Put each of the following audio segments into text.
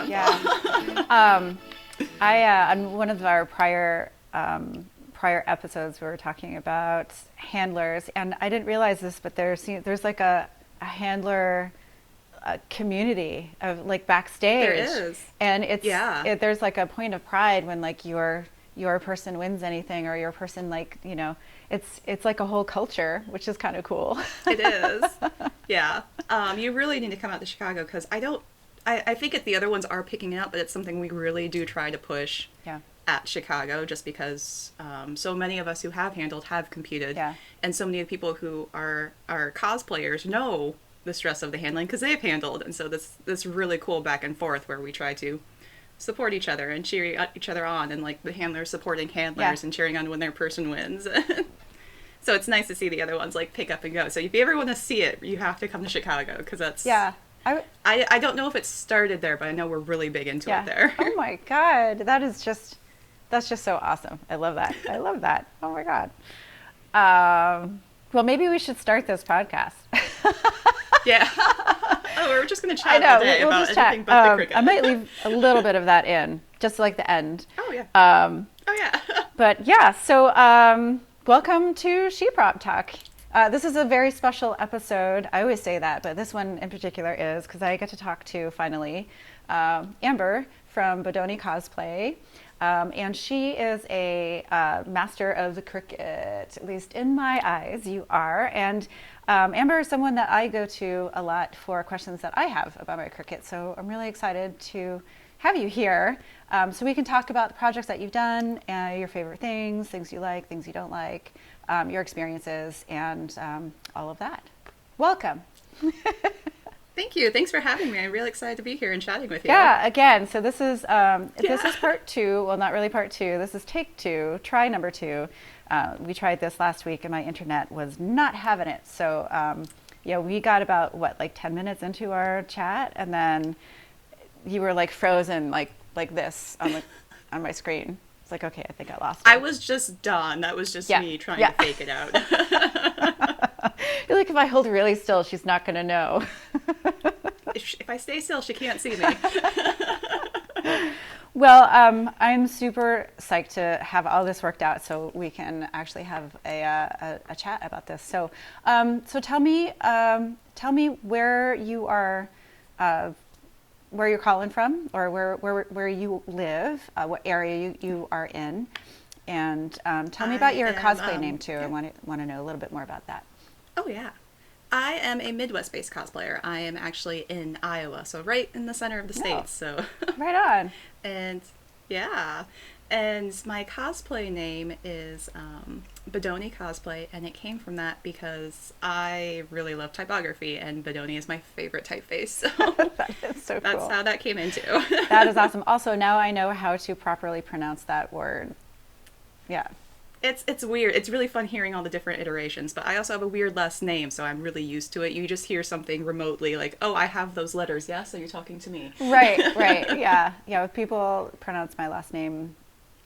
example. Yeah. On one of our prior episodes, we were talking about handlers, and I didn't realize this, but there's like a handler community of like backstage. There is. And there's like a point of pride when like your person wins anything, or your person, like, it's like a whole culture, which is kind of cool. It is. Yeah. You really need to come out to Chicago, because I think the other ones are picking it up, but it's something we really do try to push at Chicago, just because so many of us who have handled have competed, and so many of the people who are cosplayers know the stress of the handling because they've handled, and so this really cool back and forth where we try to support each other and cheer each other on, and like the handlers supporting handlers and cheering on when their person wins. So it's nice to see the other ones like pick up and go. So if you ever want to see it, you have to come to Chicago, because that's I don't know if it started there, but I know we're really big into it there. Oh my God, that's just so awesome. I love that. I love that. Oh my God. Well, maybe we should start this podcast. Yeah. Oh, we're just going to chat all day about anything but the Cricut. I might leave a little bit of that in, just like the end. Oh, yeah. But yeah, so welcome to ShePropTalk. This is a very special episode. I always say that, but this one in particular is because I get to talk to, finally, Amber from Bodoni Cosplay. And she is a master of the Cricut, at least in my eyes, you are. And Amber is someone that I go to a lot for questions that I have about my Cricut. So I'm really excited to have you here so we can talk about the projects that you've done, your favorite things you like, things you don't like, your experiences, and all of that. Welcome. Thank you. Thanks for having me. I'm really excited to be here and chatting with you. Yeah, again, so this is part 2. Well, not really part 2. This is take 2, try number 2. We tried this last week and my internet was not having it. So, we got about, like 10 minutes into our chat, and then you were like frozen like this on my screen. It's like, okay, I think I lost it. I was just done. That was just me trying to fake it out. I feel like if I hold really still, she's not going to know. If I stay still, she can't see me. Well, I'm super psyched to have all this worked out so we can actually have a chat about this. So, tell me where you are, where you're calling from, or where you live, what area you are in, and tell me about your cosplay name too. I want to know a little bit more about that. Oh yeah. I am a Midwest-based cosplayer. I am actually in Iowa, so right in the center of the state. So right on. And my cosplay name is Bodoni Cosplay, and it came from that because I really love typography, and Bodoni is my favorite typeface. So that is so cool. That's how that came into. That is awesome. Also, now I know how to properly pronounce that word. Yeah. It's weird. It's really fun hearing all the different iterations, but I also have a weird last name, so I'm really used to it. You just hear something remotely like, oh, I have those letters. Yeah, so you're talking to me. Right. Yeah, people pronounce my last name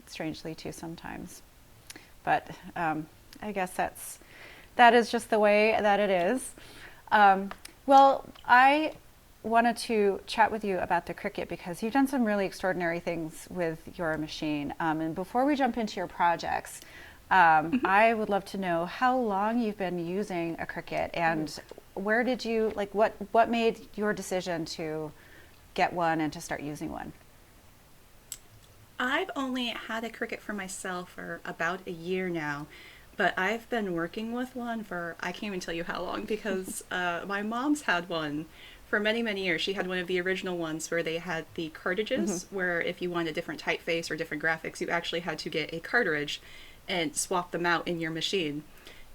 strangely too sometimes. But I guess that is just the way that it is. Well, I wanted to chat with you about the Cricut because you've done some really extraordinary things with your machine. And before we jump into your projects, I would love to know how long you've been using a Cricut, and where did you, like, what made your decision to get one and to start using one? I've only had a Cricut for myself for about a year now, but I've been working with one for, I can't even tell you how long, because my mom's had one for many, many years. She had one of the original ones where they had the cartridges, where if you wanted a different typeface or different graphics, you actually had to get a cartridge and swap them out in your machine.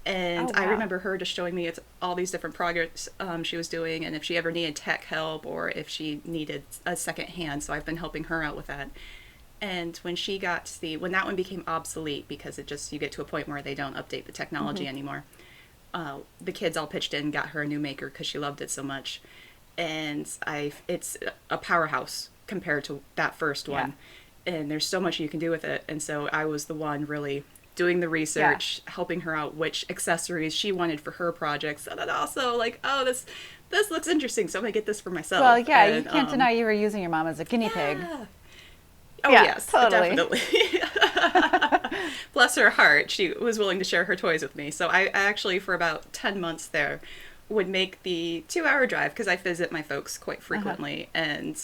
And I remember her just showing me all these different projects she was doing, and if she ever needed tech help or if she needed a second hand. So I've been helping her out with that. And when when that one became obsolete, because you get to a point where they don't update the technology anymore, the kids all pitched in and got her a new maker because she loved it so much. And it's a powerhouse compared to that first one. And there's so much you can do with it. And so I was the one really doing the research, helping her out which accessories she wanted for her projects. And then also like, oh, this looks interesting, so I'm gonna get this for myself. Well, yeah, And, you can't deny you were using your mom as a guinea pig. Oh, Yeah, yes, totally. definitely. Bless her heart, she was willing to share her toys with me. So I actually, for about 10 months there, would make the 2-hour drive because I visit my folks quite frequently. And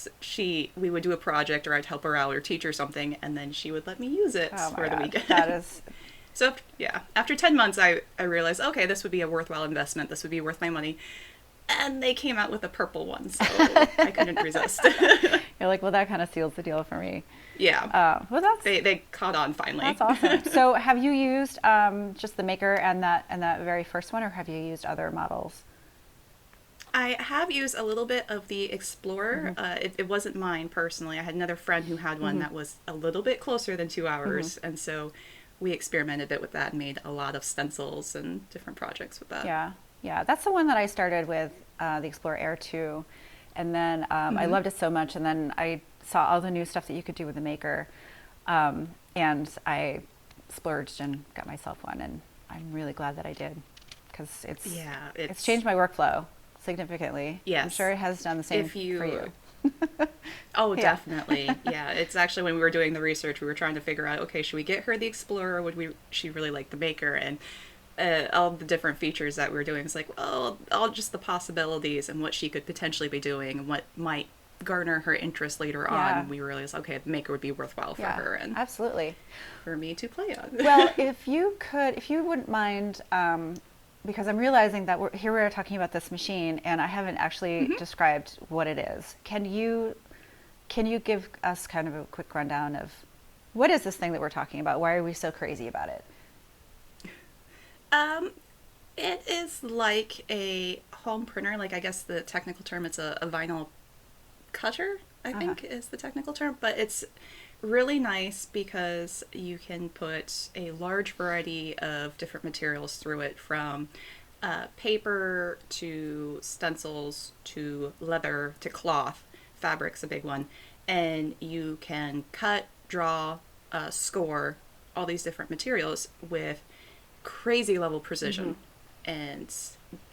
we would do a project, or I'd help her out or teach her something, and then she would let me use it for the weekend. That is... So, yeah, after 10 months, I realized, okay, this would be a worthwhile investment. This would be worth my money. And they came out with a purple one, so I couldn't resist. You're like, well, that kind of seals the deal for me. Yeah. Well, that's... They caught on finally. That's awesome. So have you used just the Maker and that very first one, or have you used other models? I have used a little bit of the Explorer. It wasn't mine personally. I had another friend who had one that was a little bit closer than 2 hours, and so we experimented a bit with that and made a lot of stencils and different projects with that. Yeah, that's the one that I started with, the Explorer Air 2, and then I loved it so much, and then I saw all the new stuff that you could do with the Maker, and I splurged and got myself one, and I'm really glad that I did, because it's changed my workflow significantly. Yes. I'm sure it has done the same for you. Oh, definitely. Yeah, it's actually when we were doing the research, we were trying to figure out, okay, should we get her the Explorer, or she really like the Maker? And all the different features that we were doing, it's like, well, all just the possibilities and what she could potentially be doing and what might garner her interest later on. We realized, okay, the Maker would be worthwhile for her and absolutely for me to play on. Well, if you wouldn't mind, because I'm realizing that we're talking about this machine, and I haven't actually described what it is. Can you give us kind of a quick rundown of what is this thing that we're talking about? Why are we so crazy about it? It is like a home printer. Like, I guess the technical term, it's a vinyl cutter, I think is the technical term. But it's really nice because you can put a large variety of different materials through it, from paper to stencils to leather to cloth. Fabric's a big one. And you can cut, draw, score all these different materials with crazy level precision and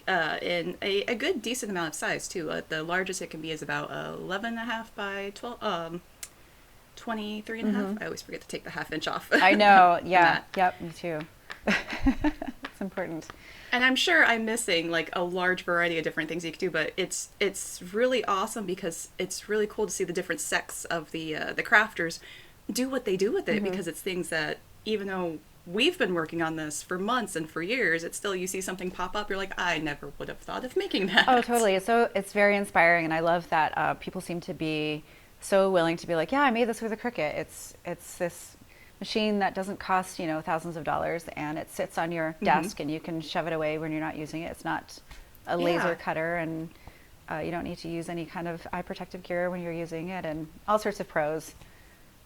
in a good decent amount of size too. The largest it can be is about 11.5 by 12 23.5. I always forget to take the half-inch off. I know. Yep, me too. It's important. And I'm sure I'm missing like a large variety of different things you can do, but it's really awesome because it's really cool to see the different sects of the crafters do what they do with it, because it's things that, even though we've been working on this for months and for years, it's still, you see something pop up, you're like, I never would have thought of making that. Oh, totally. So it's very inspiring, and I love that people seem to be so willing to be like, yeah, I made this with a Cricut. It's this machine that doesn't cost, thousands of dollars, and it sits on your desk and you can shove it away when you're not using it. It's not a laser cutter, and you don't need to use any kind of eye protective gear when you're using it, and all sorts of pros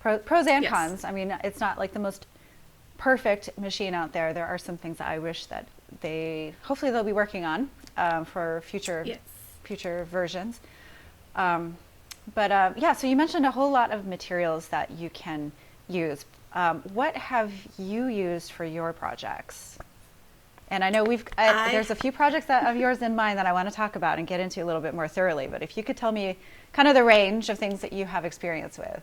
and cons. I mean, it's not like the most perfect machine out there. There are some things that I wish that hopefully they'll be working on for future versions. But so you mentioned a whole lot of materials that you can use. What have you used for your projects? And I know there's a few projects of yours in mind that I want to talk about and get into a little bit more thoroughly, but if you could tell me kind of the range of things that you have experience with.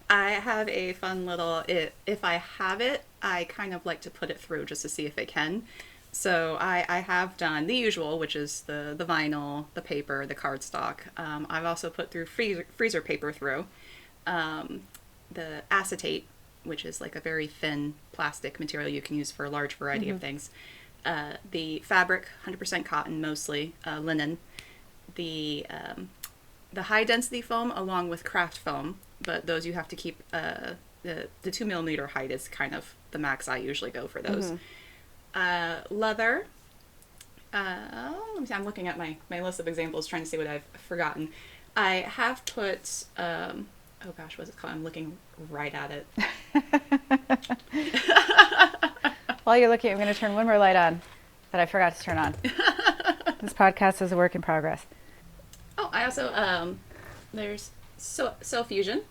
I have a fun little, if I have it, I kind of like to put it through just to see if it can. So I have done the usual, which is the vinyl, the paper, the cardstock. I've also put through freezer paper through. The acetate, which is like a very thin plastic material you can use for a large variety of things. The fabric, 100% cotton mostly, linen. The high density foam along with craft foam, but those you have to keep, the 2mm height is kind of the max I usually go for those. Leather. Let me see, I'm looking at my list of examples trying to see what I've forgotten. I have put, oh gosh, what's it called? I'm looking right at it. While you're looking, I'm going to turn one more light on that I forgot to turn on. This podcast is a work in progress. Oh, I also, there's Cell Fusion.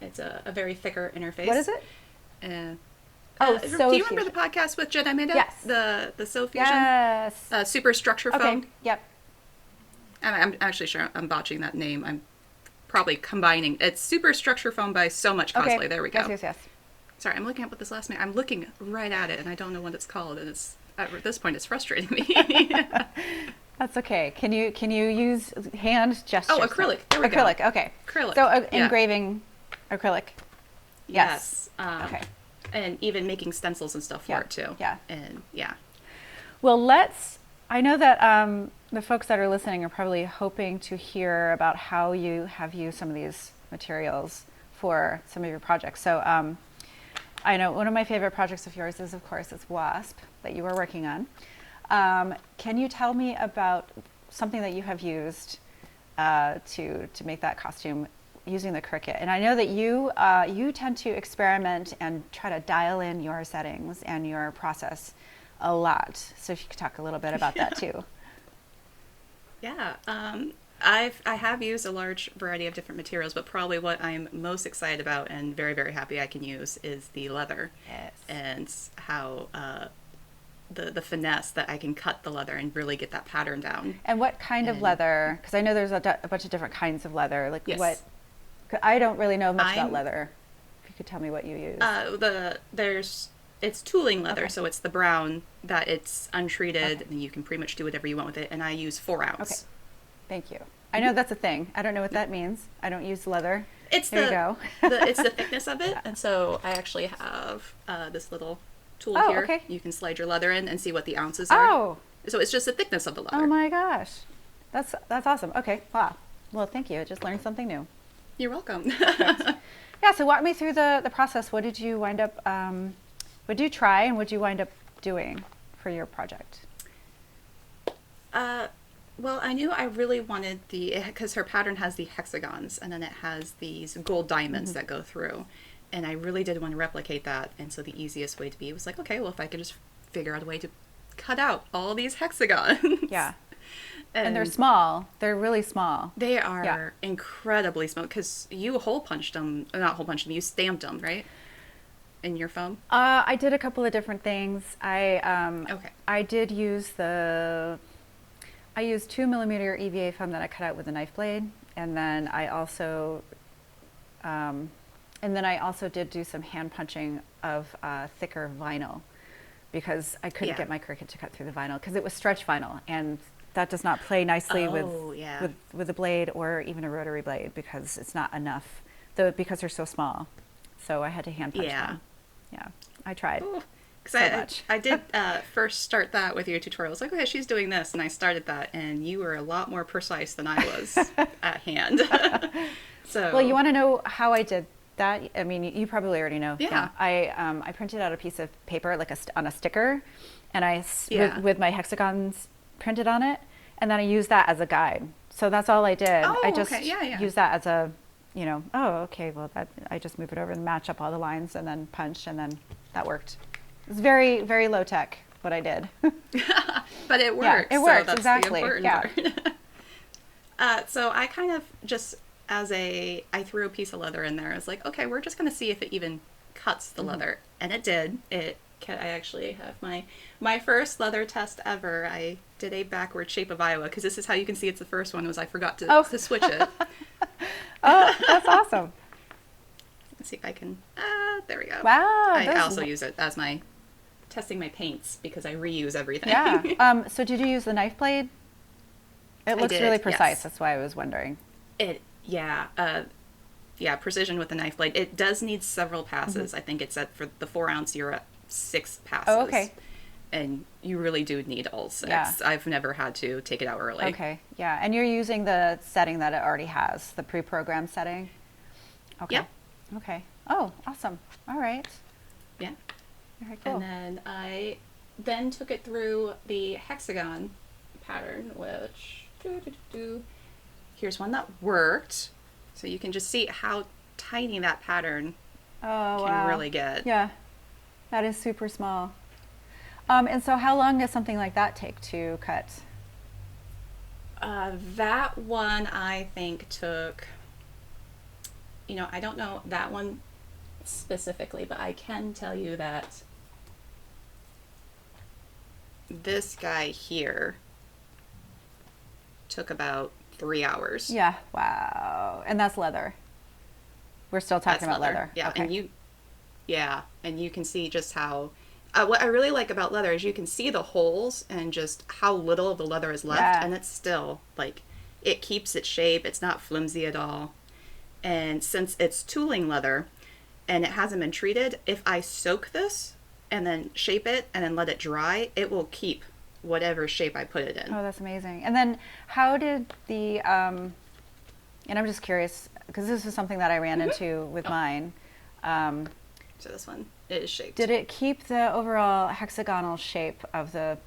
It's a very thicker interface. What is it? Do you remember the podcast with Jen Amanda? Yes. The Cell Fusion? Yes. Super structure foam. Okay. Yep. I'm actually sure I'm botching that name. I'm probably combining. It's Super Structure Foam by So Much Cosplay. Okay. There we go. Yes. Sorry, I'm looking up what this last name. I'm looking right at it, and I don't know what it's called, and it's at this point it's frustrating me. That's okay. Can you use hand gestures? Oh, acrylic. There we go. Acrylic. Okay. Acrylic. So yeah. engraving acrylic. Yes. Okay. And even making stencils and stuff for it too. Yeah. And yeah. Well, I know that the folks that are listening are probably hoping to hear about how you have used some of these materials for some of your projects. So I know one of my favorite projects of yours is, of course, it's Wasp that you are working on. Can you tell me about something that you have used to make that costume using the Cricut? And I know that you tend to experiment and try to dial in your settings and your process a lot. So if you could talk a little bit about that too. Yeah. I have used a large variety of different materials, but probably what I'm most excited about and very, very happy I can use is the leather. Yes. And how the finesse that I can cut the leather and really get that pattern down. And what kind of leather? Because I know there's a bunch of different kinds of leather. Like yes. I don't really know much about leather. If you could tell me what you use. It's tooling leather, so it's the brown that it's untreated, and you can pretty much do whatever you want with it. And I use 4 ounce. Okay, thank you. I know that's a thing. I don't know what that means. I don't use leather. It's there you go. It's the thickness of it, and so I actually have this little tool here. Okay. You can slide your leather in and see what the ounces are. Oh. So it's just the thickness of the leather. Oh my gosh, that's awesome. Okay, wow. Well, thank you. I just learned something new. You're welcome. Yeah. So walk me through the process. What did you wind up? What did you try, and what did you wind up doing for your project? Well, I knew I really wanted because her pattern has the hexagons, and then it has these gold diamonds that go through. And I really did want to replicate that. And so the easiest way to be was like, okay, well, if I could just figure out a way to cut out all these hexagons. Yeah. And they're small. They're really small. They are incredibly small because you not hole punched them, you stamped them, right? In your foam? I did a couple of different things. Okay. I did use I used 2mm EVA foam that I cut out with a knife blade, and then I also did do some hand punching of thicker vinyl because I couldn't get my Cricut to cut through the vinyl because it was stretch vinyl, and that does not play nicely with a blade or even a rotary blade because it's not enough, because they're so small. So I had to hand punch them. Yeah, I tried. Because I did first start that with your tutorial. I was like, okay, she's doing this, and I started that, and you were a lot more precise than I was at hand. So, well, you want to know how I did that? I mean, you probably already know. Yeah. I printed out a piece of paper on a sticker, and with my hexagons printed on it, and then I used that as a guide. So that's all I did. Oh, I just okay. used that as a, well, I just move it over and match up all the lines and then punch, and then that worked. It's very, very low tech what I did. But it works. Yeah, it works, so that's exactly. The important part. So I kind of just, I threw a piece of leather in there. I was like, okay, we're just going to see if it even cuts the leather. And it did. I actually have my first leather test ever. I did a backward shape of Iowa because this is how you can see it's the first one, was I forgot to switch it. Oh, that's awesome. Let's see if I can, there we go. Wow. I also use it as testing my paints because I reuse everything. Yeah. So did you use the knife blade? It looks really precise. Yes. That's why I was wondering. Precision with the knife blade. It does need several passes. I think it's for the 4 ounce, you're at 6 passes. Oh, okay. And you really do need all 6. Yeah. I've never had to take it out early. Okay. Yeah. And you're using the setting that it already has, the pre-programmed setting? Okay. Yep. Okay. Oh, awesome. All right. Yeah. Very cool. And then I took it through the hexagon pattern, which here's one that worked. So you can just see how tiny that pattern can really get. Yeah. That is super small. And so how long does something like that take to cut? That one I think took, I don't know that one specifically, but I can tell you that this guy here took about 3 hours. Yeah. Wow. And that's leather. We're still talking about leather. Yeah. Okay. And you can see just how, what I really like about leather is you can see the holes and just how little of the leather is left. Yeah. And it's still like, it keeps its shape. It's not flimsy at all. And since it's tooling leather and it hasn't been treated, if I soak this and then shape it and then let it dry, it will keep whatever shape I put it in. Oh, that's amazing. And then how did the, and I'm just curious, because this is something that I ran into with mine. So this one is shaped. Did it keep the overall hexagonal shape of the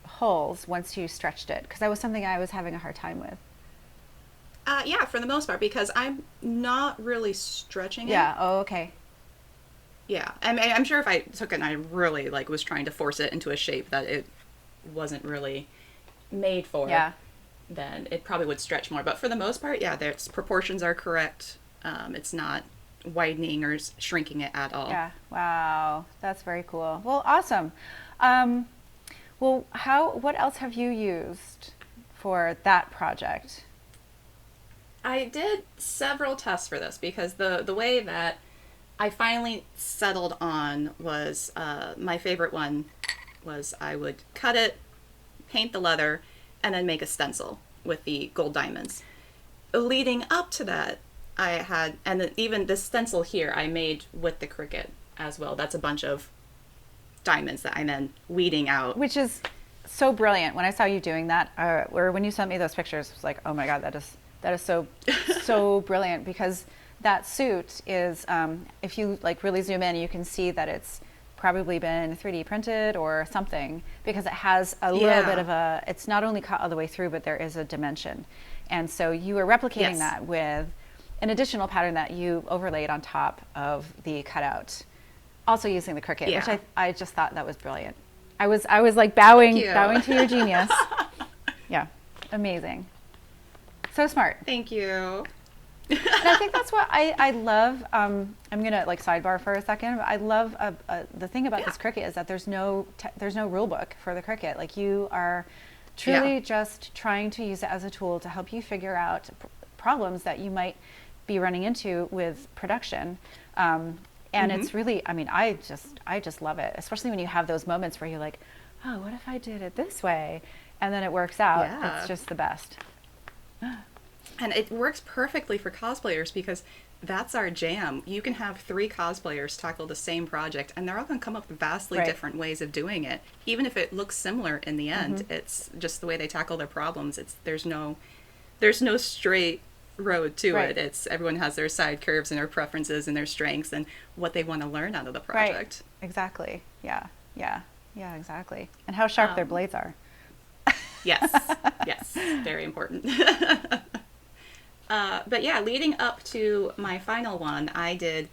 holes once you stretched it? Because that was something I was having a hard time with. Yeah, for the most part, because I'm not really stretching it. Yeah. Oh, okay. Yeah. I mean, I'm sure if I took it and I really like was trying to force it into a shape that it wasn't really made for, Yeah. then it probably would stretch more. But for the most part, yeah, its proportions are correct. It's not widening or shrinking it at all. Yeah. Wow. That's very cool. Well, awesome. Well, what else have you used for that project? I did several tests for this because the way that I finally settled on was, my favorite one was I would cut it, paint the leather, and then make a stencil with the gold diamonds. Leading up to that, I had, and then even this stencil here I made with the Cricut as well. That's a bunch of diamonds that I'm then weeding out. Which is so brilliant. When I saw you doing that, or when you sent me those pictures, it was like, oh my God, that is so, so brilliant, because that suit is, if you like really zoom in, you can see that it's probably been 3D printed or something, because it has a little bit of a, it's not only cut all the way through, but there is a dimension. And so you were replicating that with an additional pattern that you overlaid on top of the cutout, also using the Cricut, which I just thought that was brilliant. I was like bowing to your genius. Yeah, amazing. So smart. Thank you. And I think that's what I love. I'm gonna like sidebar for a second, but I love the thing about this Cricut is that there's no rule book for the Cricut. Like, you are truly just trying to use it as a tool to help you figure out problems that you might be running into with production. And it's really, I mean, I just love it, especially when you have those moments where you're like, oh, what if I did it this way? And then it works out. Yeah. It's just the best. And it works perfectly for cosplayers because that's our jam. You can have 3 cosplayers tackle the same project and they're all going to come up with vastly different ways of doing it. Even if it looks similar in the end, it's just the way they tackle their problems. There's no straight road to it. It's everyone has their side curves and their preferences and their strengths and what they want to learn out of the project. Right. Exactly. Yeah, exactly. And how sharp their blades are. Yes, very important. But yeah, leading up to my final one, I did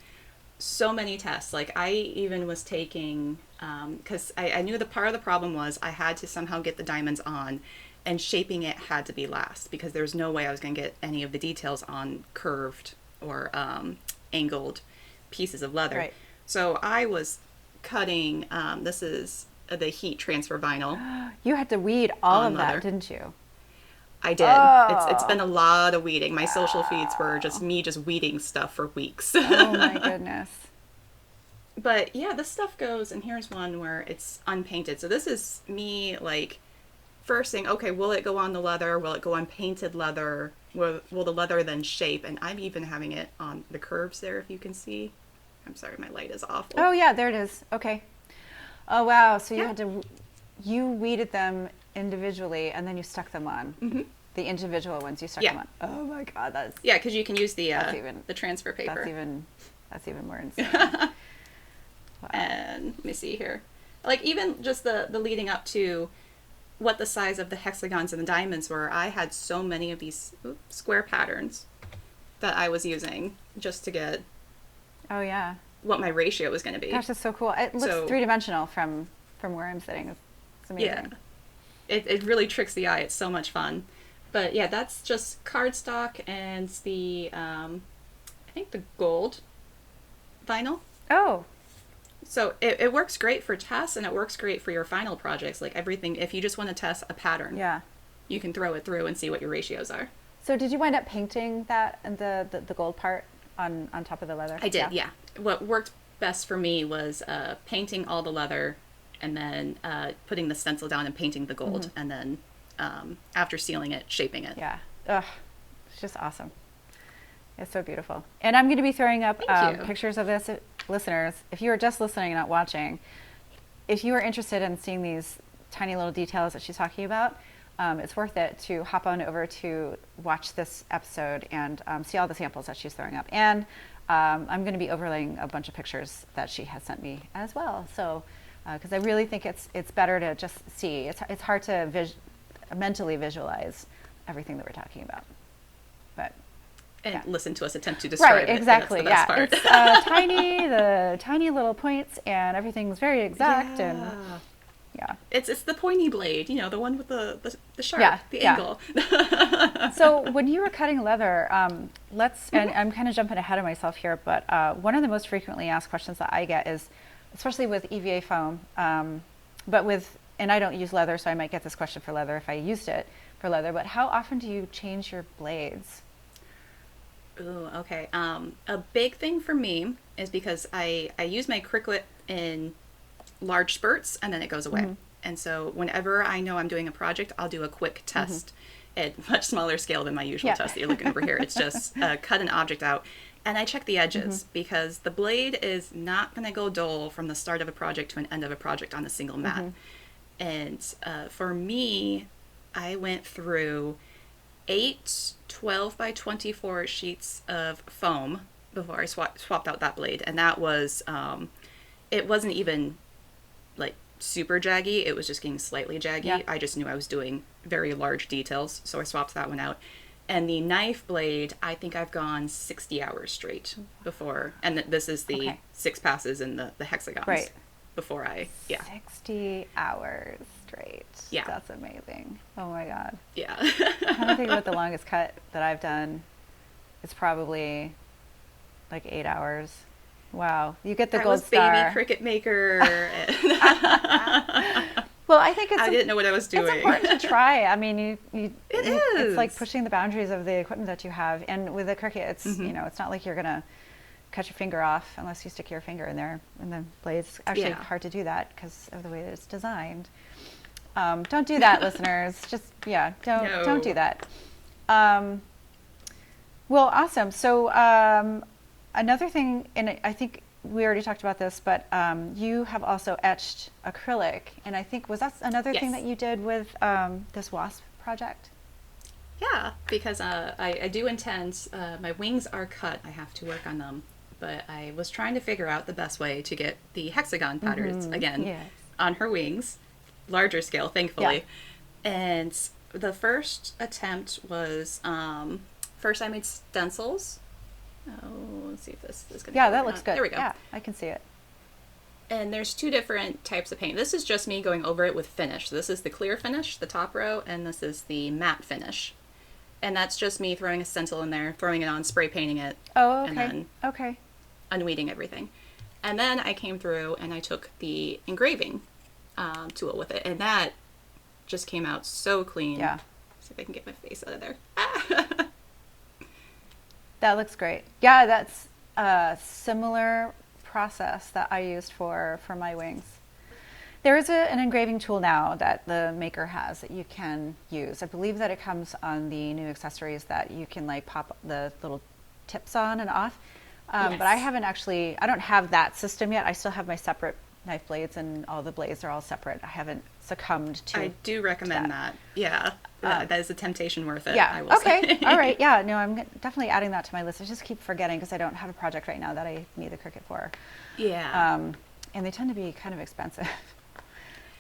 so many tests. Like, I even was taking, because I knew the part of the problem was I had to somehow get the diamonds on, and shaping it had to be last because there's no way I was going to get any of the details on curved or angled pieces of leather. Right. So I was cutting, this is the heat transfer vinyl. You had to weed all of leather. That, didn't you? I did. Oh. It's been a lot of weeding. My social feeds were just me just weeding stuff for weeks. Oh my goodness. But yeah, this stuff goes, and here's one where it's unpainted. So this is me like first saying, okay, will it go on the leather? Will it go on painted leather? Will the leather then shape? And I'm even having it on the curves there, if you can see. I'm sorry, my light is awful. Oh yeah, there it is. Okay. Oh wow, so you weeded them individually and then you stuck them on. Mm-hmm. The individual ones you stuck them on. Oh my God, that's... Yeah, because you can use the transfer paper. That's even more insane. Wow. And let me see here. Like, even just the leading up to what the size of the hexagons and the diamonds were, I had so many of these square patterns that I was using just to get what my ratio was going to be. Gosh, that's so cool. It looks three-dimensional from where I'm sitting. It's amazing. Yeah. It really tricks the eye. It's so much fun. But yeah, that's just cardstock and the, I think the gold vinyl. Oh. So it works great for tests and it works great for your final projects. Like everything, if you just want to test a pattern. Yeah. you can throw it through and see what your ratios are. So did you wind up painting that and the gold part on top of the leather? I did, yeah. What worked best for me was painting all the leather and then putting the stencil down and painting the gold. And then after sealing it, shaping it. Yeah. Ugh, it's just awesome. It's so beautiful. And I'm going to be throwing up pictures of this. Listeners, if you are just listening, not watching, if you are interested in seeing these tiny little details that she's talking about, it's worth it to hop on over to watch this episode and see all the samples that she's throwing up. And I'm going to be overlaying a bunch of pictures that she has sent me as well. So, because I really think it's better to just see. It's hard to mentally visualize everything that we're talking about. But and listen to us attempt to describe it. Right, exactly. That's the best part. It's the tiny little points, and everything's very exact. And it's the pointy blade, the one with the sharp, the angle. So when you were cutting leather, and I'm kind of jumping ahead of myself here, but one of the most frequently asked questions that I get is, especially with EVA foam, and I don't use leather, so I might get this question for leather if I used it for leather, but how often do you change your blades? Ooh, okay. A big thing for me is because I use my Cricut in large spurts and then it goes away. And so whenever I know I'm doing a project, I'll do a quick test at much smaller scale than my usual test that you're looking over here. It's just cut an object out and I check the edges because the blade is not going to go dull from the start of a project to an end of a project on a single mat. And for me, I went through 8 12 by 24 sheets of foam before I swapped out that blade. And that was, it wasn't even like super jaggy. It was just getting slightly jaggy. Yeah. I just knew I was doing very large details. So I swapped that one out. And the knife blade, I think I've gone 60 hours straight before. And this is the 6 passes in the hexagons. Right. Before 60 hours straight. Yeah. That's amazing. Oh my God. Yeah. I'm trying to think about the longest cut that I've done. It's probably like 8 hours. Wow. You get the gold star. I was baby Cricut maker. Well, I think I didn't know what I was doing. It's important to try. I mean, it's is. like pushing the boundaries of the equipment that you have. And with the Cricut, it's it's not like you're gonna cut your finger off unless you stick your finger in there. And the blade's actually hard to do that because of the way that it's designed. Don't do that, listeners. Just don't do that. Well, awesome. So another thing, and I think we already talked about this, but you have also etched acrylic, and I think was that another thing that you did with this Wasp project? Yeah, because I do intend, my wings are cut. I have to work on them. But I was trying to figure out the best way to get the hexagon patterns, again, on her wings, larger scale, thankfully. Yeah. And the first attempt was, first I made stencils. Oh, let's see if this is going to that looks good. There we go. Yeah, I can see it. And there's 2 different types of paint. This is just me going over it with finish. So this is the clear finish, the top row, and this is the matte finish. And that's just me throwing a stencil in there, throwing it on, spray painting it. Oh, okay. And then unweeding everything. And then I came through and I took the engraving tool with it. And that just came out so clean. Yeah. See if I can get my face out of there. That looks great. Yeah, that's a similar process that I used for my wings. There is an engraving tool now that the maker has that you can use. I believe that it comes on the new accessories that you can like pop the little tips on and off. But I don't have that system yet. I still have my separate knife blades and all the blades are all separate. I haven't succumbed to I do recommend that. Yeah. That is a temptation worth it. Yeah. I will say. All right. Yeah. No, I'm definitely adding that to my list. I just keep forgetting because I don't have a project right now that I need the Cricut for. Yeah. And they tend to be kind of expensive.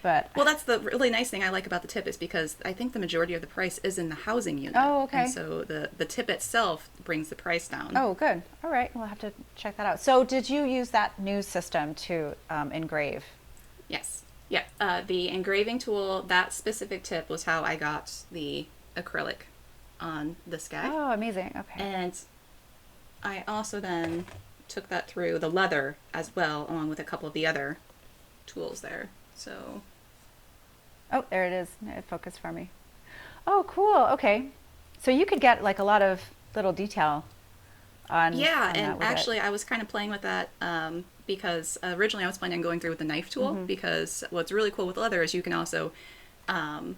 But well, that's the really nice thing I like about the tip is because I think the majority of the price is in the housing unit. Oh, okay. And so the tip itself brings the price down. Oh, good. All right. We'll have to check that out. So did you use that new system to engrave? Yes. Yeah. The engraving tool, that specific tip was how I got the acrylic on this guy. Oh, amazing. Okay. And I also then took that through the leather as well, along with a couple of the other tools there. So. Oh, there it is. It focused for me. Oh, cool. Okay. So you could get like a lot of little detail Yeah, on and that with it. actually, I was kind of playing with that because originally I was planning on going through with the knife tool because what's really cool with leather is you can also, um,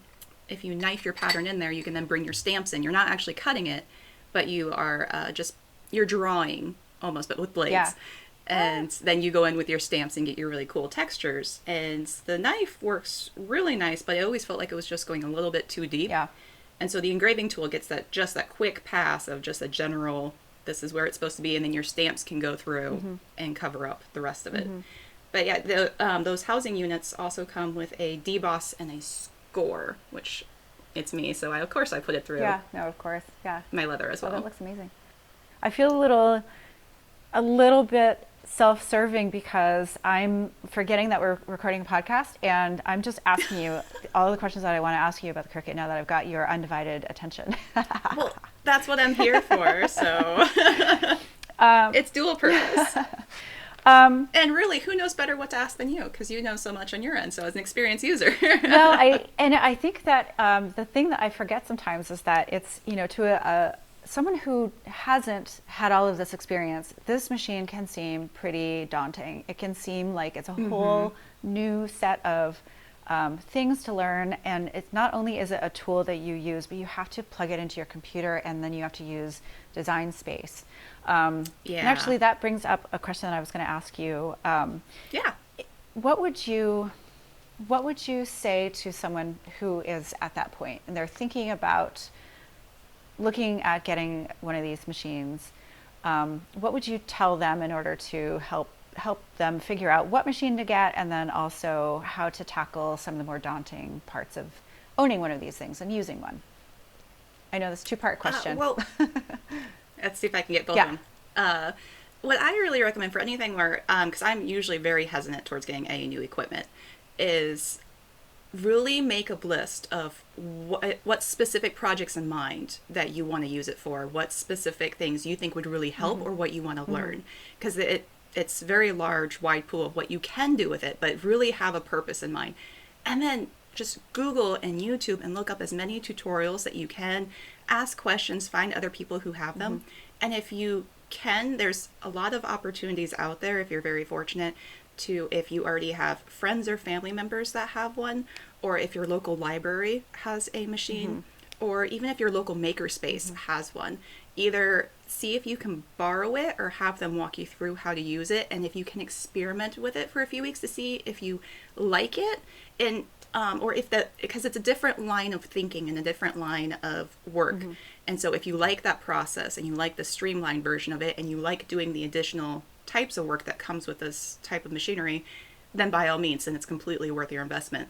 if you knife your pattern in there, you can then bring your stamps in. You're not actually cutting it, but you are you're drawing almost, but with Yeah. blades. Ah, And then you go in with your stamps and get your really cool textures. And the knife works really nice, but I always felt like it was just going a little bit too deep. yeah. And so the engraving tool gets that quick pass of just a general, this is where it's supposed to be, and then your stamps can go through and cover up the rest of it. But yeah, those housing units also come with a deboss and a score, which it's me, so of course I put it through Yeah. No, of course. Yeah. my leather as Oh, that well. looks amazing. I feel a little bit self-serving because I'm forgetting that we're recording a podcast, and I'm just asking you all the questions that I want to ask you about the Cricut now that I've got your undivided attention. Well, that's what I'm here for, so it's dual purpose. And really, who knows better what to ask than you? Because you know so much on your end, so as an experienced user. Well, I think that the thing that I forget sometimes is that it's, to someone who hasn't had all of this experience, this machine can seem pretty daunting. It can seem like it's a whole new set of things to learn, and it's not only is it a tool that you use, but you have to plug it into your computer, and then you have to use design space. And actually, that brings up a question that I was going to ask you. Yeah. What would you say to someone who is at that point and they're thinking about looking at getting one of these machines? What would you tell them in order to help them figure out what machine to get, and then also how to tackle some of the more daunting parts of owning one of these things and using one? I know this two-part question. Well, let's see if I can get both Yeah. of them. What I really recommend for anything where, because I'm usually very hesitant towards getting any new equipment, is really make a list of what specific projects in mind that you want to use it for, what specific things you think would really help, or what you want to learn. Because it's very large, wide pool of what you can do with it, but really have a purpose in mind. And then just Google and YouTube and look up as many tutorials that you can, ask questions, find other people who have them. And if you can, there's a lot of opportunities out there if you're very fortunate to, if you already have friends or family members that have one, or if your local library has a machine, or even if your local makerspace has one. Either see if you can borrow it or have them walk you through how to use it, and if you can experiment with it for a few weeks to see if you like it, and or if that, because it's a different line of thinking and a different line of work. And so if you like that process and you like the streamlined version of it and you like doing the additional types of work that comes with this type of machinery, then by all means, then it's completely worth your investment.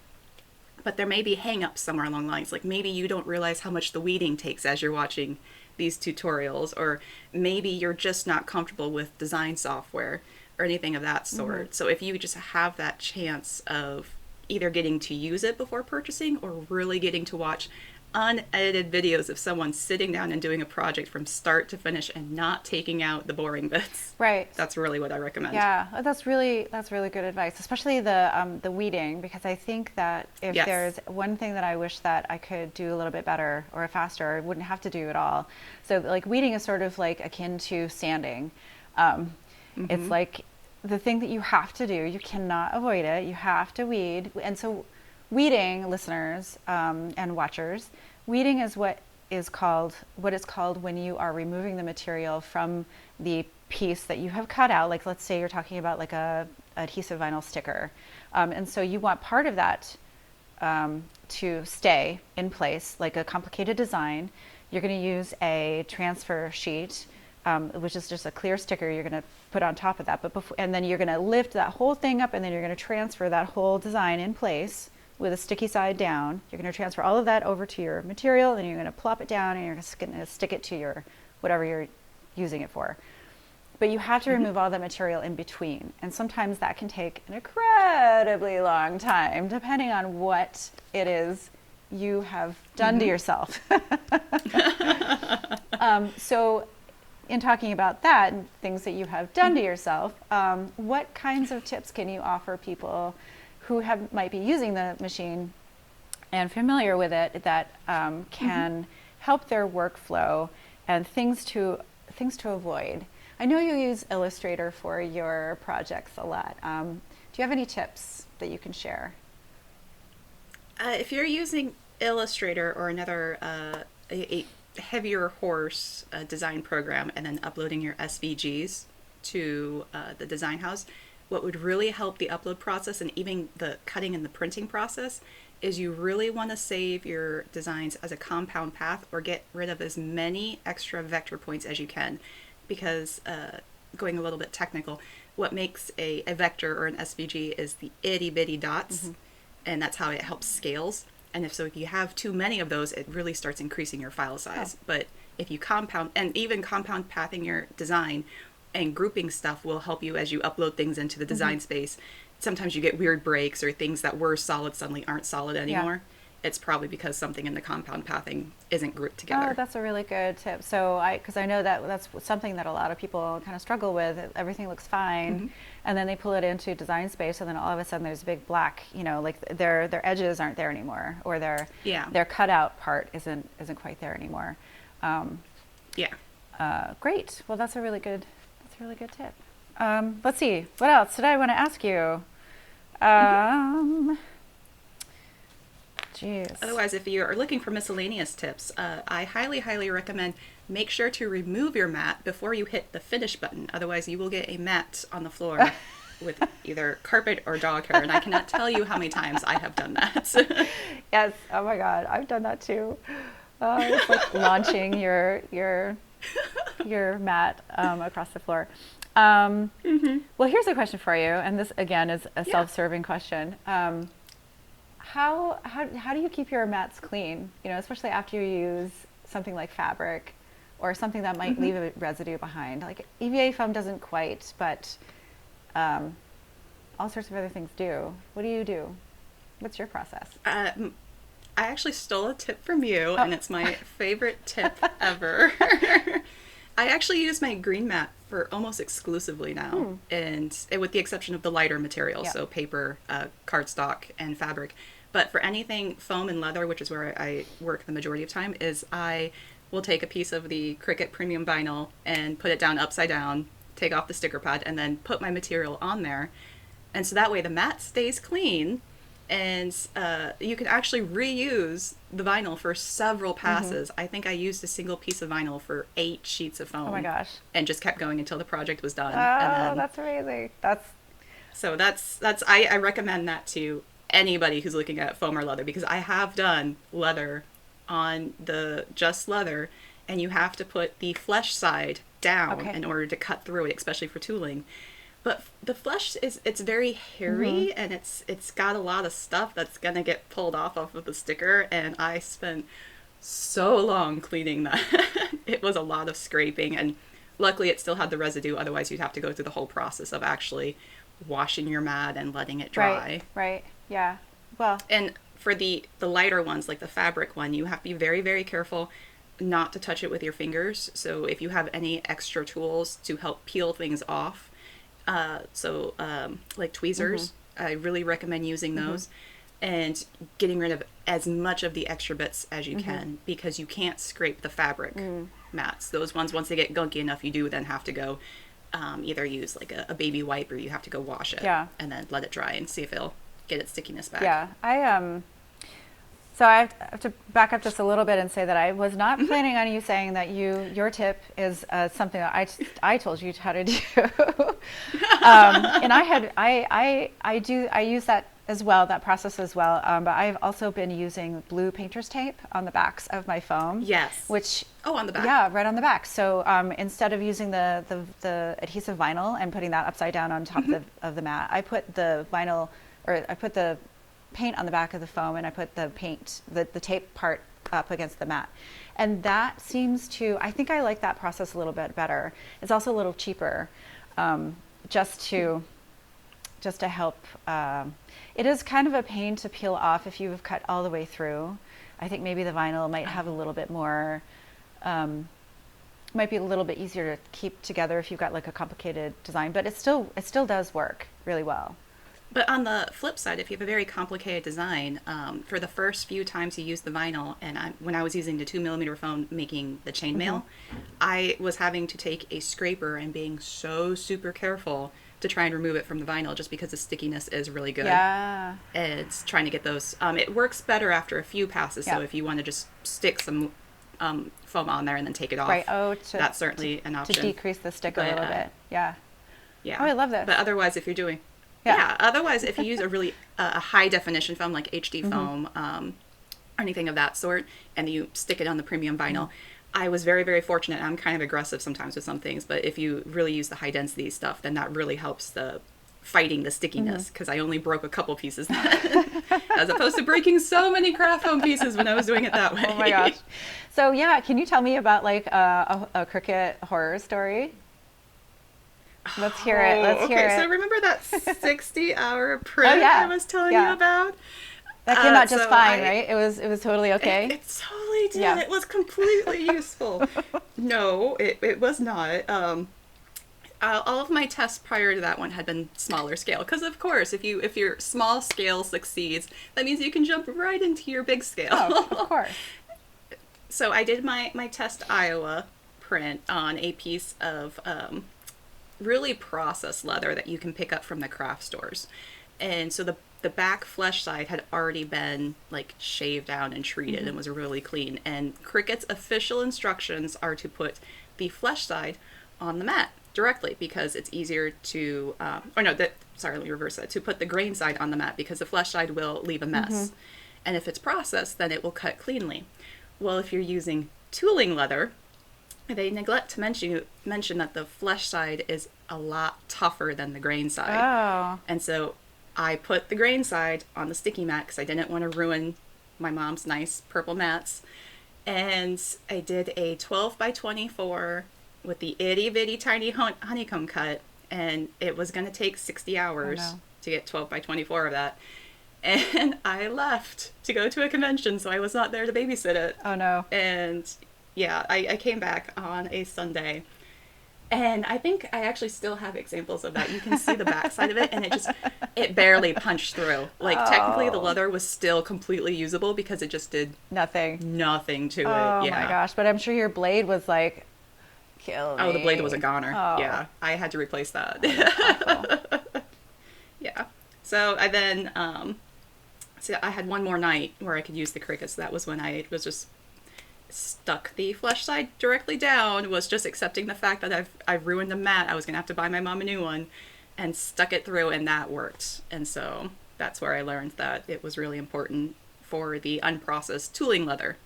But there may be hang-ups somewhere along the lines, like maybe you don't realize how much the weeding takes as you're watching these tutorials, or maybe you're just not comfortable with design software or anything of that sort. So if you just have that chance of either getting to use it before purchasing or really getting to watch unedited videos of someone sitting down and doing a project from start to finish and not taking out the boring bits. Right. That's really what I recommend. Yeah, that's really good advice, especially the weeding, because I think that if Yes. there's one thing that I wish that I could do a little bit better or faster, or wouldn't have to do at all. So like weeding is sort of like akin to sanding. It's like the thing that you have to do. You cannot avoid it. You have to weed. And so weeding, listeners and watchers, weeding is what it's called when you are removing the material from the piece that you have cut out. Like, let's say you're talking about like a adhesive vinyl sticker. And so you want part of that to stay in place, like a complicated design. You're going to use a transfer sheet, which is just a clear sticker you're going to put on top of that. And then you're going to lift that whole thing up, and then you're going to transfer that whole design in place with a sticky side down. You're going to transfer all of that over to your material, and you're going to plop it down, and you're going to stick it to your whatever you're using it for. But you have to remove all that material in between. And sometimes that can take an incredibly long time, depending on what it is you have done to yourself. So in talking about that and things that you have done to yourself, what kinds of tips can you offer people who might be using the machine and familiar with it that can help their workflow and things to avoid. I know you use Illustrator for your projects a lot. Do you have any tips that you can share? If you're using Illustrator or another a heavier horse design program and then uploading your SVGs to the design house, what would really help the upload process and even the cutting and the printing process is you really want to save your designs as a compound path or get rid of as many extra vector points as you can. Because going a little bit technical, what makes a vector or an SVG is the itty bitty dots, and that's how it helps scales. And if you have too many of those, it really starts increasing your file size. Oh. But if you compound, and even compound pathing your design and grouping stuff will help you as you upload things into the design space. Sometimes you get weird breaks or things that were solid suddenly aren't solid anymore. It's probably because something in the compound pathing isn't grouped together. Oh, that's a really good tip. So because I know that that's something that a lot of people kind of struggle with. Everything looks fine, and then they pull it into design space, and then all of a sudden there's a big black, like their edges aren't there anymore, or their cutout part isn't quite there anymore. Great. Well, that's a really good tip. Let's see. What else did I want to ask you? Jeez. Otherwise, if you are looking for miscellaneous tips, I highly recommend make sure to remove your mat before you hit the finish button. Otherwise, you will get a mat on the floor with either carpet or dog hair, and I cannot tell you how many times I have done that. Yes. Oh my God, I've done that too. It's like launching your mat across the floor. Well, here's a question for you, and this again is a self-serving question. How do you keep your mats clean? Especially after you use something like fabric or something that might leave a residue behind. Like EVA foam doesn't quite, but all sorts of other things do. What do you do? What's your process? I actually stole a tip from you, and it's my favorite tip ever. I actually use my green mat for almost exclusively now, and with the exception of the lighter materials, so paper, cardstock, and fabric. But for anything foam and leather, which is where I work the majority of time, is I will take a piece of the Cricut premium vinyl and put it down upside down, take off the sticker pad, and then put my material on there. And so that way the mat stays clean, and you can actually reuse the vinyl for several passes. I think I used a single piece of vinyl for 8 sheets of foam. Oh my gosh. And just kept going until the project was done. Oh, and then, that's amazing. I recommend that to anybody who's looking at foam or leather, because I have done leather on the just leather, and you have to put the flesh side down in order to cut through it, especially for tooling. But the flesh it's very hairy, and it's got a lot of stuff that's gonna get pulled off of the sticker, and I spent so long cleaning that. It was a lot of scraping, and luckily it still had the residue. Otherwise, you'd have to go through the whole process of actually washing your mat and letting it dry. Right. Yeah. Well. And for the lighter ones, like the fabric one, you have to be very, very careful not to touch it with your fingers. So if you have any extra tools to help peel things off, like tweezers, I really recommend using those and getting rid of as much of the extra bits as you can, because you can't scrape the fabric mats. Those ones, once they get gunky enough, you do then have to go either use like a baby wipe, or you have to go wash it and then let it dry and see if it'll get its stickiness back. Yeah, so I have to back up just a little bit and say that I was not planning on you saying that your tip is something that I told you how to do. And I use that as well, that process as well. But I've also been using blue painter's tape on the backs of my foam. Yes. Which on the back. Yeah, right on the back. So instead of using the adhesive vinyl and putting that upside down on top of the mat, I put the vinyl, or I put the paint on the back of the foam, and I put the tape part up against the mat. And that seems to, I think I like that process a little bit better. It's also a little cheaper, just to help. It is kind of a pain to peel off if you've cut all the way through. I think maybe the vinyl might have a little bit more, might be a little bit easier to keep together if you've got like a complicated design, but it still does work really well. But on the flip side, if you have a very complicated design, for the first few times you use the vinyl, and when I was using the 2mm foam making the chainmail, I was having to take a scraper and being so super careful to try and remove it from the vinyl just because the stickiness is really good. Yeah. It's trying to get those. It works better after a few passes, so if you want to just stick some foam on there and then take it off, Right. Oh, that's certainly an option. To decrease the stick a little bit. Yeah. Yeah. Oh, I love this. But otherwise, if you're doing... Yeah. Otherwise, if you use a really a high definition foam like HD foam, or anything of that sort, and you stick it on the premium vinyl, I was very, very fortunate. I'm kind of aggressive sometimes with some things, but if you really use the high density stuff, then that really helps the fighting the stickiness, because I only broke a couple pieces as opposed to breaking so many craft foam pieces when I was doing it that way. Oh my gosh. So yeah, can you tell me about like a Cricut horror story? Let's hear it. Let's hear it. So remember that 60-hour print I was telling you about? That came out just fine, right? It was totally okay. It totally did. Yeah. It was completely useful. No, it was not. All of my tests prior to that one had been smaller scale, because of course, if your small scale succeeds, that means you can jump right into your big scale. Oh, of course. So I did my test Iowa print on a piece of really processed leather that you can pick up from the craft stores. And so the back flesh side had already been like shaved down and treated and was really clean. And Cricut's official instructions are to put the flesh side on the mat directly, because it's easier to, let me reverse that, to put the grain side on the mat, because the flesh side will leave a mess. And if it's processed, then it will cut cleanly. Well, if you're using tooling leather, they neglect to mention that the flesh side is a lot tougher than the grain side. Oh. And so I put the grain side on the sticky mat because I didn't want to ruin my mom's nice purple mats. And I did a 12 by 24 with the itty bitty tiny honeycomb cut. And it was going to take 60 hours to get 12 by 24 of that. And I left to go to a convention, so I was not there to babysit it. Oh no. And yeah, I came back on a Sunday, and I think I actually still have examples of that. You can see the back side of it, and it barely punched through. Like, technically the leather was still completely usable because it just did nothing to it. Oh my gosh, but I'm sure your blade was like, kill me. Oh, the blade was a goner. Oh. Yeah, I had to replace that. Awful. Yeah. So I then, so I had one more night where I could use the Cricut, so that was when I was just stuck the flesh side directly down, was just accepting the fact that I've ruined the mat. I was gonna have to buy my mom a new one, and stuck it through, and that worked. And so that's where I learned that it was really important for the unprocessed tooling leather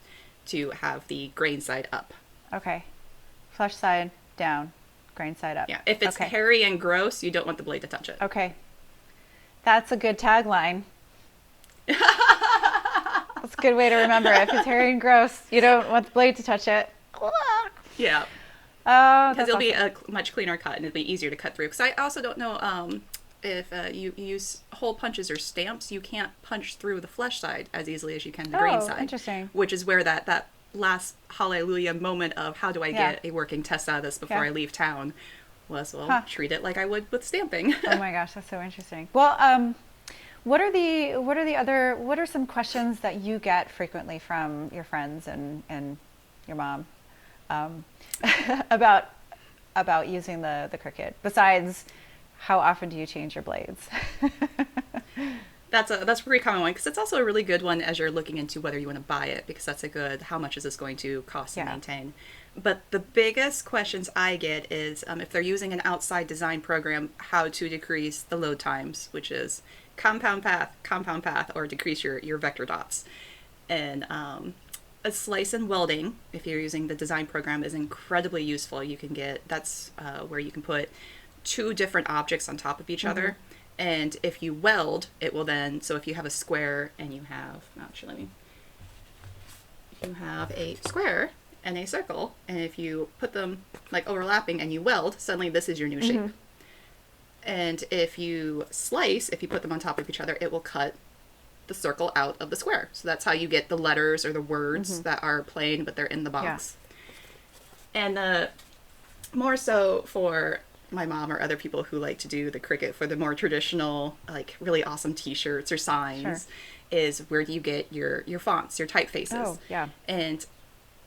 to have the grain side up. Okay. Flesh side down, grain side up. Yeah. If it's hairy and gross, you don't want the blade to touch it. Okay. That's a good tagline. That's a good way to remember it. If it's hairy and gross, you don't want the blade to touch it. Yeah. Because it'll be a much cleaner cut, and it'll be easier to cut through. Because I also don't know if you use hole punches or stamps, you can't punch through the flesh side as easily as you can the grain side. Interesting. Which is where that last hallelujah moment of how do I get a working test out of this before I leave town was, treat it like I would with stamping. Oh my gosh, that's so interesting. Well, what are some questions that you get frequently from your friends and your mom about using the Cricut, besides how often do you change your blades? That's a pretty common one, because it's also a really good one as you're looking into whether you want to buy it, because that's a good, how much is this going to cost to maintain. But the biggest questions I get is if they're using an outside design program, how to decrease the load times, which is compound path, or decrease your vector dots. And a slice and welding, if you're using the design program, is incredibly useful. You can get, that's where you can put two different objects on top of each other. And if you weld, it will then, so if you have a square and you have, you have a square and a circle, and if you put them like overlapping and you weld, suddenly this is your new shape. And if you slice, if you put them on top of each other, it will cut the circle out of the square. So that's how you get the letters or the words that are plain, but they're in the box. And more so for my mom or other people who like to do the Cricut for the more traditional, like really awesome T-shirts or signs, Sure. is where do you get your fonts, your typefaces? Oh, yeah. And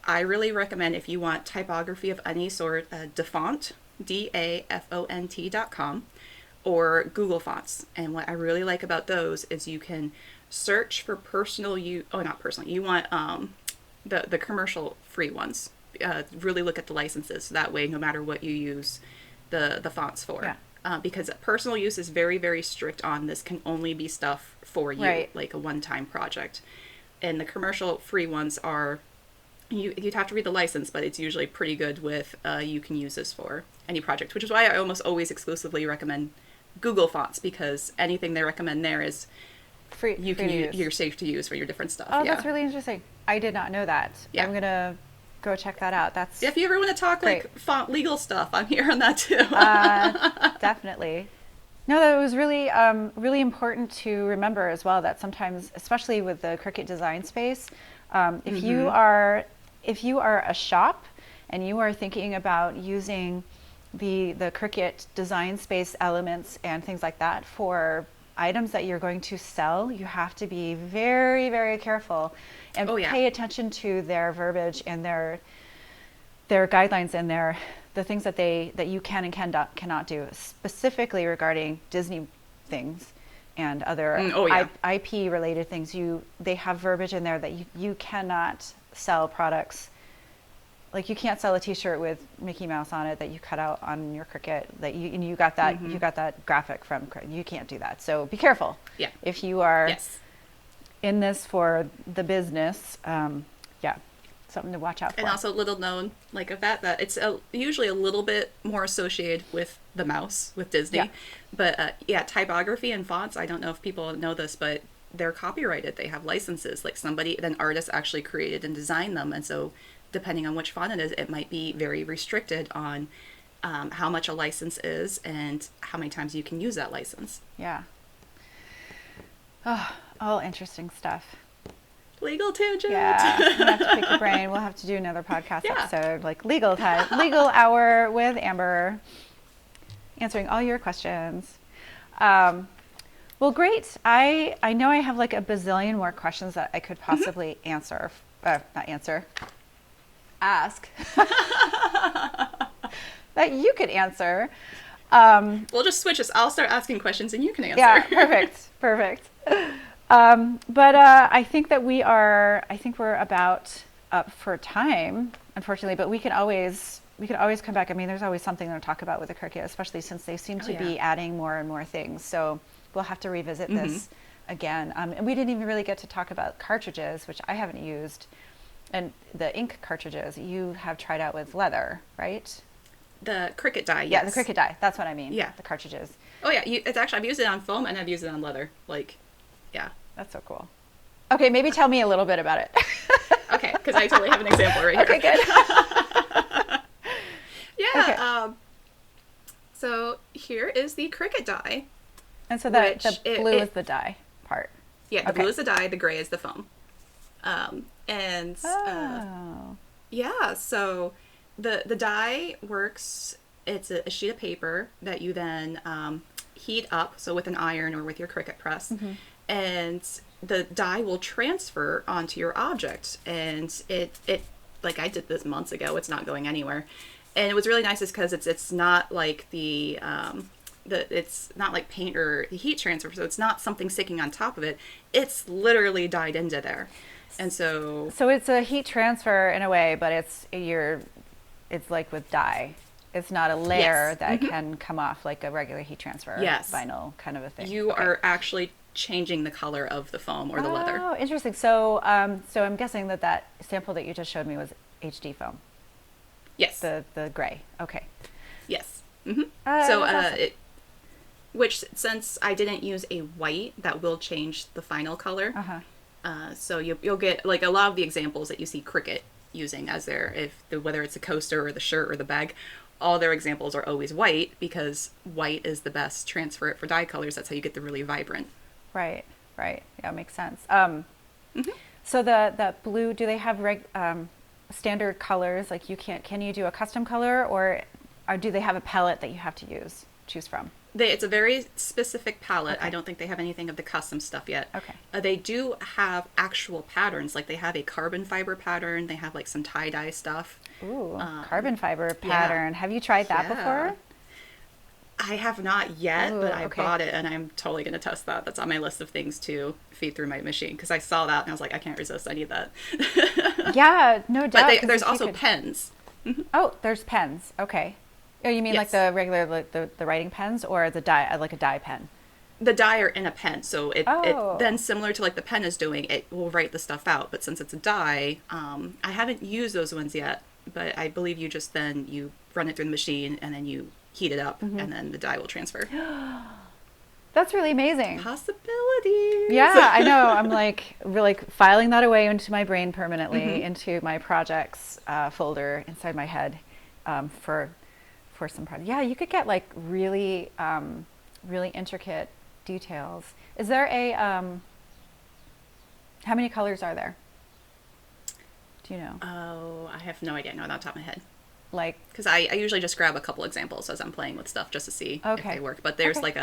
I really recommend, if you want typography of any sort, Dafont, DAFONT.com, or Google Fonts. And what I really like about those is you can search for personal use. Oh, not personal. You want the commercial free ones. Really look at the licenses. So that way, no matter what you use the fonts for. Yeah. Because personal use is very, very strict on this can only be stuff for you, Right. like a one-time project. And the commercial free ones are, you'd have to read the license, but it's usually pretty good with you can use this for any project, which is why I almost always exclusively recommend Google Fonts, because anything they recommend there is Free. you free can to use, use. you're safe to use for your different stuff. Oh, yeah. that's really interesting. I did not know that. Yeah. I'm gonna go check that out. That's If you ever want to talk Great. like font legal stuff, I'm here on that too. definitely. No, that was really, really important to remember as well. That sometimes, especially with the Cricut design space, if you are a shop and you are thinking about using the Cricut design space elements and things like that for items that you're going to sell, you have to be very, very careful and pay attention to their verbiage and their guidelines and the things that you can and cannot do, specifically regarding Disney things and other IP related things. They have verbiage in there that you cannot sell products. Like you can't sell a T-shirt with Mickey Mouse on it that you cut out on your Cricut. That you got that graphic from. You can't do that. So be careful. Yeah. If you are in this for the business, something to watch out for. And also little known like of that it's usually a little bit more associated with the mouse with Disney. Yeah. But typography and fonts, I don't know if people know this, but they're copyrighted. They have licenses. Like an artist actually created and designed them, and so depending on which font it is, it might be very restricted on how much a license is and how many times you can use that license. Yeah. Oh, all interesting stuff. Legal tangent. Yeah, I'm gonna have to pick your brain. We'll have to do another podcast episode, like legal hour with Amber, answering all your questions. Well, great. I know I have like a bazillion more questions that I could possibly ask that you could answer. We'll just switch this. I'll start asking questions and you can answer. Yeah, perfect. But I think that we're about up for time, unfortunately, but we can always come back. I mean, there's always something to talk about with the Cricut, especially since they seem to be adding more and more things. So we'll have to revisit this again. And we didn't even really get to talk about cartridges, which I haven't used. And the ink cartridges you have tried out with leather, right? The Cricut die, yes. Yeah, the Cricut die. That's what I mean. Yeah. The cartridges. Oh, yeah. It's actually, I've used it on foam and I've used it on leather. Yeah. That's so cool. Okay, maybe tell me a little bit about it. Okay, because I totally have an example right here. Okay, good. Yeah. Okay. So here is the Cricut die. And so the blue is the die part. Yeah, the blue is the die, the gray is the foam. So the die works, it's a sheet of paper that you then heat up, so with an iron or with your Cricut press, and the die will transfer onto your object. And it like I did this months ago, it's not going anywhere. And it was really nice is because it's not like it's not like paint or the heat transfer, so it's not something sticking on top of it. It's literally dyed into there. And so it's a heat transfer in a way, but it's like with dye. It's not a layer that can come off like a regular heat transfer vinyl kind of a thing. You are actually changing the color of the foam or the leather. Oh, interesting. So I'm guessing that sample that you just showed me was HD foam. Yes. The gray. Okay. Yes. Awesome. Which since I didn't use a white, that will change the final color. So you'll get like a lot of the examples that you see Cricut using as whether it's a coaster or the shirt or the bag, all their examples are always white because white is the best transfer for dye colors. That's how you get the really vibrant. Right. Yeah, makes sense. So the blue, do they have standard colors? Like can you do a custom color, or or do they have a palette that you have to choose from? It's a very specific palette. Okay. I don't think they have anything of the custom stuff yet. Okay. They do have actual patterns. Like they have a carbon fiber pattern. They have like some tie-dye stuff. Ooh, carbon fiber pattern. Have you tried that before? I have not yet, but I okay. bought it and I'm totally going to test that. That's on my list of things to feed through my machine because I saw that and I was like, I can't resist. I need that. Yeah, no doubt. But there's also pens. Oh, there's pens. Okay. Oh, you mean like the regular, like the writing pens, or the dye, like a dye pen? The dye are in a pen, so it then similar to like the pen is doing, it will write the stuff out. But since it's a dye, I haven't used those ones yet. But I believe you run it through the machine and then you heat it up, and then the dye will transfer. That's really amazing. Possibilities. Yeah, I know. I'm like really filing that away into my brain permanently, into my projects folder inside my head for some project. Yeah, you could get like really really intricate details. Is there a how many colors are there? Do you know? Oh, I have no idea. No, not off the top of my head. Like, because I usually just grab a couple examples as I'm playing with stuff just to see if they work. But there's like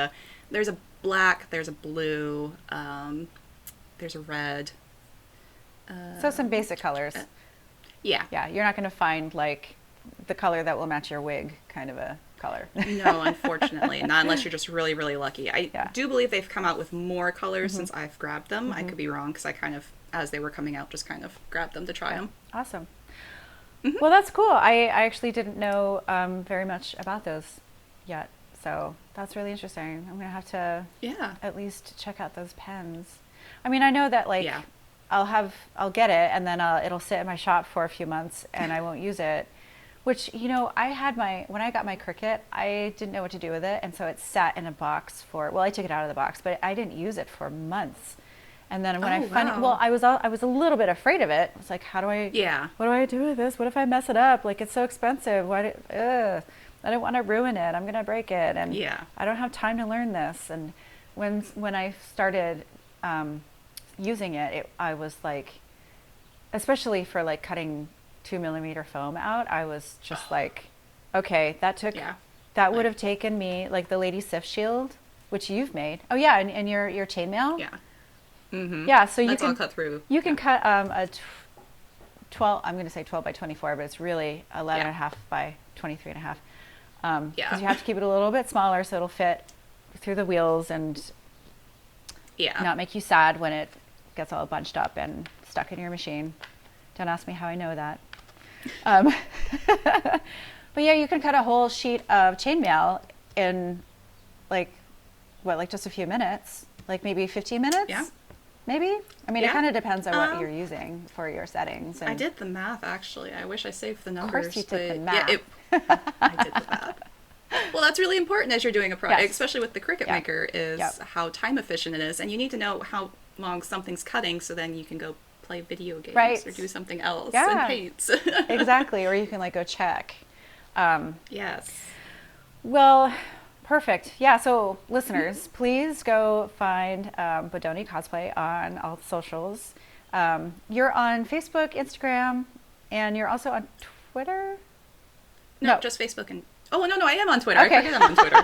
there's a black, there's a blue, there's a red. So some basic colors. Yeah. Yeah, you're not going to find like the color that will match your wig kind of a color. No, unfortunately. Not unless you're just really, really lucky. I do believe they've come out with more colors since I've grabbed them. I could be wrong because I kind of, as they were coming out, just kind of grabbed them to try them. Awesome. Well, that's cool. I actually didn't know very much about those yet. So that's really interesting. I'm going to have to at least check out those pens. I mean, I know that like I'll get it and then it'll sit in my shop for a few months and I won't use it. Which, you know, when I got my Cricut, I didn't know what to do with it. And so it sat in a box I took it out of the box, but I didn't use it for months. And then when I was a little bit afraid of it. I was like, what do I do with this? What if I mess it up? Like, it's so expensive. I don't want to ruin it. I'm going to break it. And I don't have time to learn this. And when I started using it, I was like, especially for like cutting 2mm foam out, I was just like, okay, that would have taken me, like the Lady Sif shield, which you've made. Oh yeah, and your chainmail. Yeah. Mm-hmm. Yeah, so that's all cut through. You can cut a 12. I'm going to say 12 by 24, but it's really 11.5 by 23.5. Because you have to keep it a little bit smaller so it'll fit through the wheels and not make you sad when it gets all bunched up and stuck in your machine. Don't ask me how I know that. But yeah, you can cut a whole sheet of chainmail in like just a few minutes, like maybe 15 minutes. Yeah. Maybe. I mean, it kind of depends on what you're using for your settings. And I did the math actually. I wish I saved the numbers. Of course, you did the math. I did the math. Well, that's really important as you're doing a project, especially with the Cricut Maker, is how time efficient it is, and you need to know how long something's cutting, so then you can go play video games or do something else and paint. Exactly, or you can like go check. Yes. Well, perfect. Yeah, so listeners, please go find Bodoni Cosplay on all socials. You're on Facebook, Instagram, and you're also on Twitter? No, just Facebook and... Oh, no, I am on Twitter. Okay. I forget I'm on Twitter.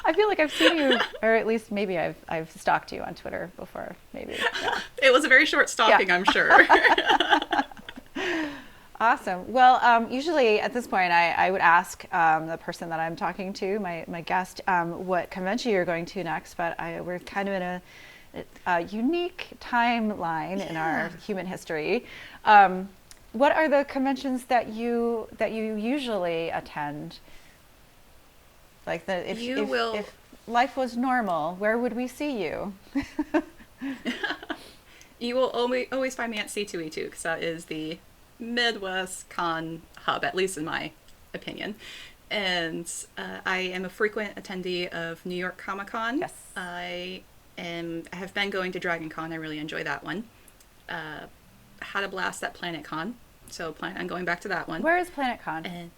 I feel like I've seen you, or at least maybe I've stalked you on Twiter before, maybe. Yeah. It was a very short stalking, I'm sure. Awesome. Well, usually at this point, I would ask the person that I'm talking to, my guest, what convention you're going to next, but we're kind of in a unique timeline in our human history. What are the conventions that you usually attend? Like if life was normal, where would we see you? You will always find me at C2E2 because that is the Midwest con hub, at least in my opinion. And I am a frequent attendee of New York Comic Con. Yes. I have been going to Dragon Con. I really enjoy that one. Had a blast at Planet Con, so plan on going back to that one. Where is Planet Con? And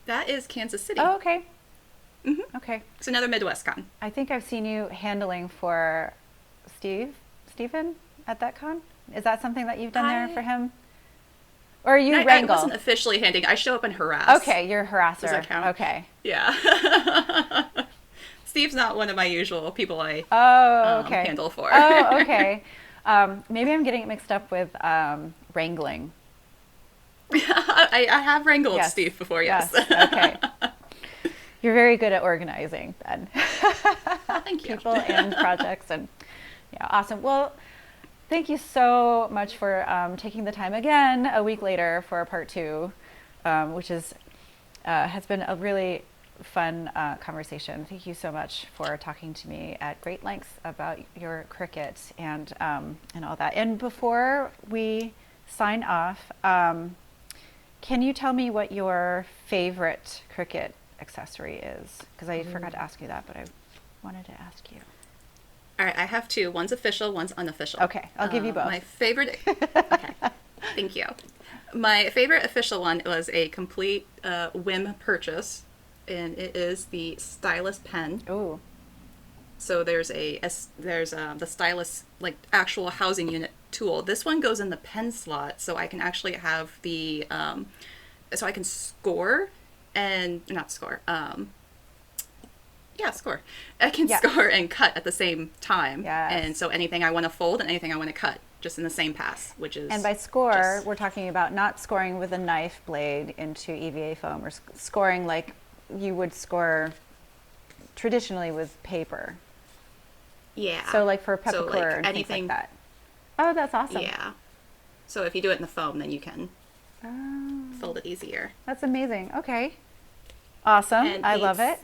that is Kansas City. Oh, okay. Mm-hmm. Okay. It's another Midwest con. I think I've seen you handling for Stephen at that con. Is that something that you've done there for him? Or you I wrangle? wasn't officially handing. I show up and harass. Okay, you're a harasser. Does that count? Okay. Yeah. Steve's not one of my usual people I okay. handle for. Oh, okay. Maybe I'm getting it mixed up with wrangling. I have wrangled Yes. Steve before, yes. Okay. You're very good at organizing, then. Thank you. People and projects, and yeah, awesome. Well, thank you so much for taking the time again a week later for part 2, which is has been a really fun conversation. Thank you so much for talking to me at great lengths about your Cricut and all that. And before we sign off, can you tell me what your favorite Cricut accessory is? Because I forgot to ask you that, but I wanted to ask you. All right, I have 2. One's official, one's unofficial. Okay, I'll give you both. My favorite. Okay, thank you. My favorite official one was a complete whim purchase, and it is the stylus pen. Ooh. So there's the stylus, like actual housing unit tool. This one goes in the pen slot, so I can actually have the so I can score and not score. Score. I can score and cut at the same time. Yes. And so anything I want to fold and anything I want to cut, just in the same pass, which is. And by score, we're talking about not scoring with a knife blade into EVA foam, or scoring like you would score traditionally with paper. Yeah. So like for peppercorn, like things anything like that. Oh, that's awesome. Yeah. So if you do it in the foam, then you can fold it easier. That's amazing. Okay. Awesome. And I love it.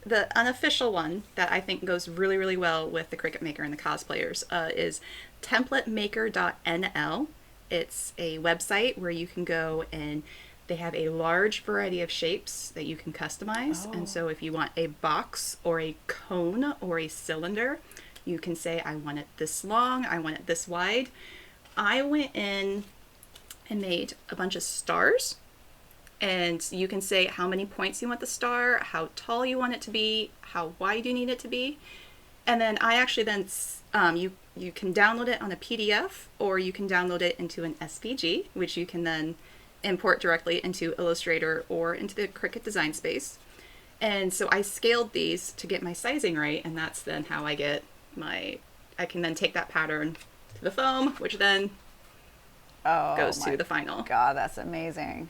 The unofficial one that I think goes really, really well with the Cricut Maker and the cosplayers is templatemaker.nl. It's a website where you can go and they have a large variety of shapes that you can customize. Oh. And so if you want a box or a cone or a cylinder, you can say, I want it this long, I want it this wide. I went in and made a bunch of stars. And you can say how many points you want the star, how tall you want it to be, how wide you need it to be. And then I actually then, you can download it on a PDF, or you can download it into an SVG, which you can then import directly into Illustrator or into the Cricut Design Space. And so I scaled these to get my sizing right, and that's then how I get I can then take that pattern to the foam, which then goes to the final. God, that's amazing.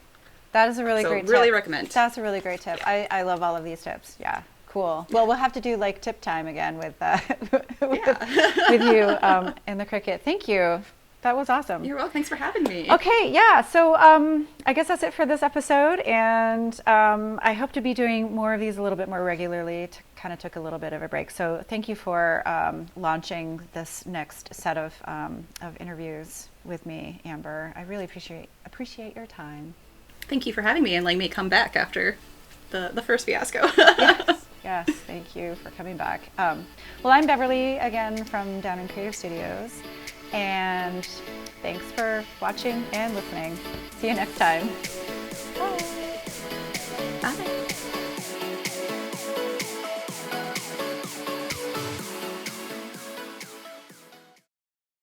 That is a really great tip. Really recommend. That's a really great tip. I love all of these tips. Yeah, cool. Well, we'll have to do like tip time again with with you in the Cricut. Thank you. That was awesome. You're welcome. Thanks for having me. Okay, yeah. So I guess that's it for this episode, and I hope to be doing more of these a little bit more regularly. Kind of took a little bit of a break. So thank you for launching this next set of interviews with me, Amber. I really appreciate your time. Thank you for having me and letting me come back after the first fiasco. Yes, thank you for coming back. Well, I'm Beverly again from Downen Creative Studios, and thanks for watching and listening. See you next time. Bye. Bye.